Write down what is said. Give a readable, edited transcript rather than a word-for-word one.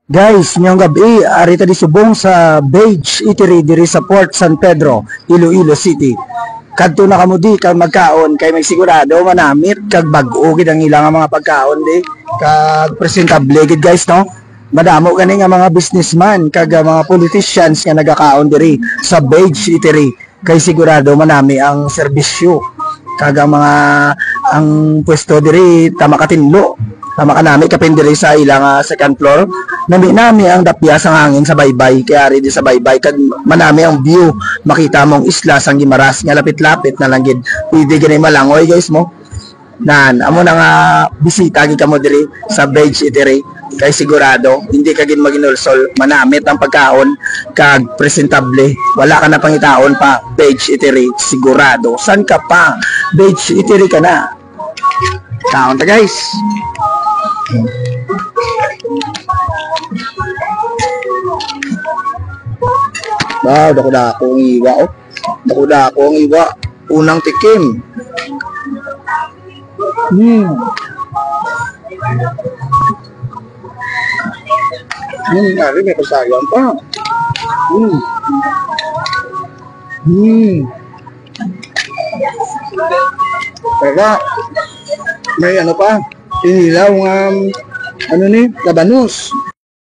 Guys, ngayong gabi, arita di subong sa Beige Eatery diri sa Port San Pedro, Iloilo City. Kadto na kamo di kag magkaon kay may sigurado manamit kag bag-o gid ang ilang mga pagkaon di kag presentable gid guys no. Madamo gani nga mga businessman kag mga politicians nga nagakaon diri sa Beige Eatery kay sigurado manami ang serbisyo kag ang pwesto diri tama katinlo. Tama ka nami kapin diri sa ilang second floor. Nami ang dapya sa hangin sa baybay kaya ri di sa baybay kag manami ang view makita mong isla sang Gimaras nga lapit-lapit na lang gid. Pwede gani malangoy guys mo. Nan amo na nga bisita gid kamo diri sa Beige Eatery kay sigurado hindi ka gid maginulsol manamit ang pagkaon kag presentable. Wala ka na pangitaon pa Beige Eatery sigurado. San ka pa? Beige Eatery ka na. Kaon ta guys. Wow, dako-dako ang iwa oh. Dako-dako ang iwa. Unang tikim. Ari may kasayan pa. Kaya may ano pa? Inilaw ano ni? Labanos.